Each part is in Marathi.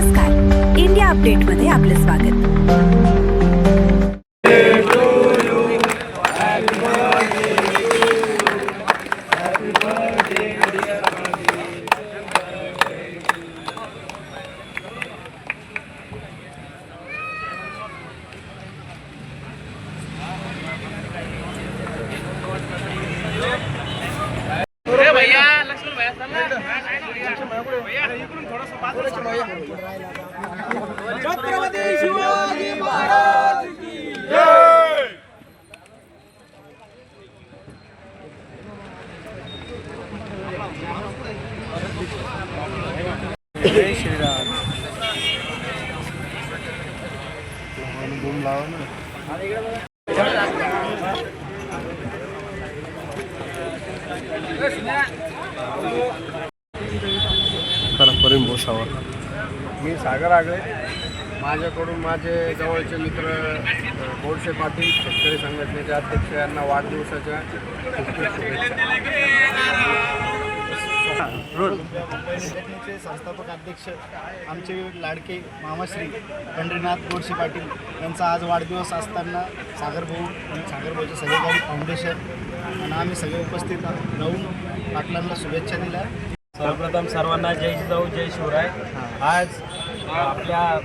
नमस्कार, इंडिया अपडेटमध्ये आपले स्वागत। भैया लक्ष्मण भैया इकडून छत्रपती शिवाजी महाराज की जय। जय श्रीराम। बूम लावा ना। मी सागर आगळे, माझ्याकडून माझे जवळचे मित्र गोडसे पाटील शेतकरी संघटनेचे अध्यक्ष यांना वाढदिवसाच्या संघटनेचे संस्थापक अध्यक्ष आमचे लाडके मामाश्री पंढरीनाथ गोडसे पाटील यांचा आज वाढदिवस असताना सागरभाऊचे सगळेगाडी फाउंडेशन आणि आम्ही सगळे उपस्थित राहून पाटलांना शुभेच्छा दिल्या। सर्वप्रथम सर्वांना जय जिजाऊ जय शिवराय। आज आपल्या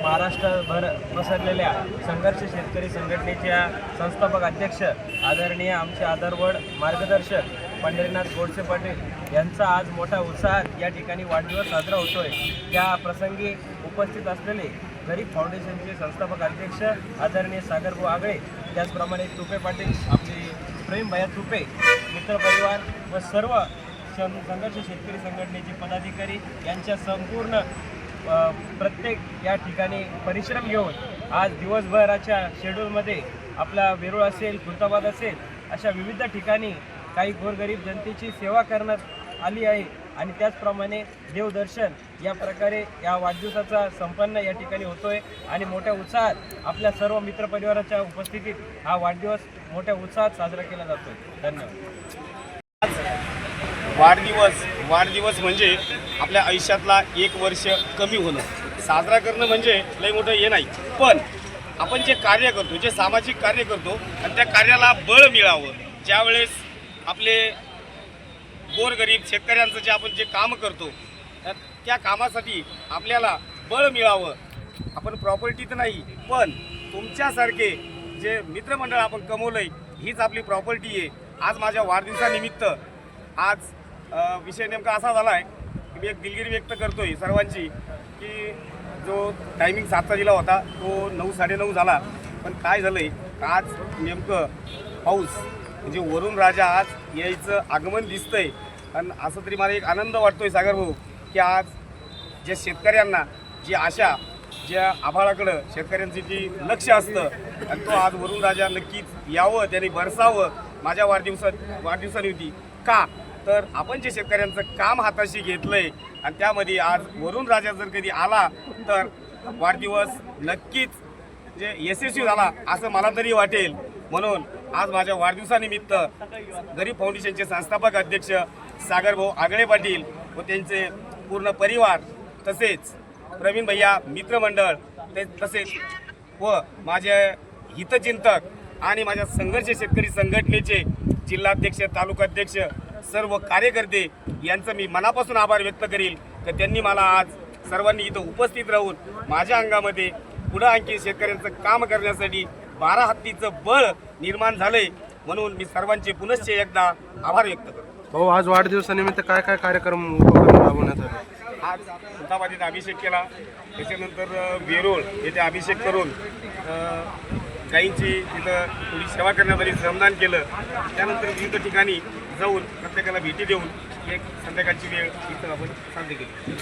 महाराष्ट्रभर पसरलेल्या संघर्ष शेतकरी संघटनेच्या संस्थापक अध्यक्ष आदरणीय आमचे आदरवड मार्गदर्शक पंढरीनाथ गोडसे पाटील यांचा आज मोठा उत्साहात या ठिकाणी वाढदिवस साजरा होतोय। त्या प्रसंगी उपस्थित असलेले गरीब फाउंडेशनचे संस्थापक अध्यक्ष आदरणीय सागरभाऊ आगळे, त्याचप्रमाणे तुपे पाटील, आपले प्रेम भैया तुपे, मित्रपरिवार व सर्व संघर्ष शेतकरी संघटनेचे पदाधिकारी यांच्या संपूर्ण प्रत्येक या ठिकाणी परिश्रम घेऊन आज दिवसभराच्या शेड्यूलमध्ये आपला वेरूळ असेल, खुलताबाद असेल, अशा विविध ठिकाणी काही गोरगरीब जनतेची सेवा करण्यात आली आहे आणि त्याचप्रमाणे देवदर्शन या प्रकारे या वाढदिवसाचा संपन्न या ठिकाणी होतोय आणि मोठ्या उत्साहात आपल्या सर्व मित्रपरिवाराच्या उपस्थितीत हा वाढदिवस मोठ्या उत्साहात साजरा केला जातोय। धन्यवाद। वाढदिवस म्हणजे आपल्या आयुष्यातला एक वर्ष कमी होणं, साजरा करणं म्हणजे लई मोठं हे नाही, पण आपण जे कार्य करतो, जे सामाजिक कार्य करतो आणि त्या कार्याला बळ मिळावं, ज्यावेळेस आपले गोरगरीब शेतकऱ्यांचं जे आपण जे काम करतो त्या कामासाठी आपल्याला बळ मिळावं। आपण प्रॉपर्टी तर नाही, पण तुमच्यासारखे जे मित्रमंडळ आपण कमवलंय हीच आपली प्रॉपर्टी आहे। आज माझ्या वाढदिवसानिमित्त आज विषय नेमका असा झाला आहे की मी एक दिलगिरी व्यक्त करतोय सर्वांची की जो टायमिंग 7चा दिला होता तो 9 साडेनऊ झाला, पण काय झालं आहे आज नेमकं पाऊस म्हणजे वरून राजा आज यायचं आगमन दिसतंय आणि असं तरी मला एक आनंद वाटतोय सागर भाऊ की आज ज्या शेतकऱ्यांना जी आशा, ज्या आभाळाकडं शेतकऱ्यांचं जी लक्ष असतं आणि तो आज वरून राजा नक्कीच यावं, त्यांनी बरसावं माझ्या वाढदिवसानिमित्त का तर आपण जे शेतकऱ्यांचं काम हाताशी घेतलंय आणि त्यामध्ये आज वरून राजा जर कधी आला तर वाढदिवस नक्कीच जे यशस्वी झाला असं मला तरी वाटेल। म्हणून आज माझ्या वाढदिवसानिमित्त गरीब फाउंडेशनचे संस्थापक अध्यक्ष सागरभाऊ आगळे पाटील व त्यांचे पूर्ण परिवार, तसेच प्रवीण भैया मित्रमंडळ, तसेच व माझे हितचिंतक आणि माझ्या संघर्ष शेतकरी संघटनेचे जिल्हाध्यक्ष, तालुकाध्यक्ष, सर्व कार्यकर्ते यांचं मी मनापासून आभार व्यक्त करील की त्यांनी मला आज सर्वांनी इथं उपस्थित राहून माझ्या अंगामध्ये पुढं आणखी शेतकऱ्यांचं काम करण्यासाठी 12 हत्तीचं बळ निर्माण झालंय। म्हणून मी सर्वांचे पुनश्च एकदा आभार व्यक्त करतो। भाऊ, आज वाढदिवसानिमित्त काय काय कार्यक्रम उपक्रम राबवण्यात आले? आज खुलताबाद येथे अभिषेक केला, त्याच्यानंतर वेरूळ येथे अभिषेक करून गायींची तिथं थोडी सेवा करण्यात आली, श्रमदान केलं, त्यानंतर विविध ठिकाणी जाऊन प्रत्येकाला भेटी देऊन एक संध्याकाळची वेळ इथं आपण साजरी केली।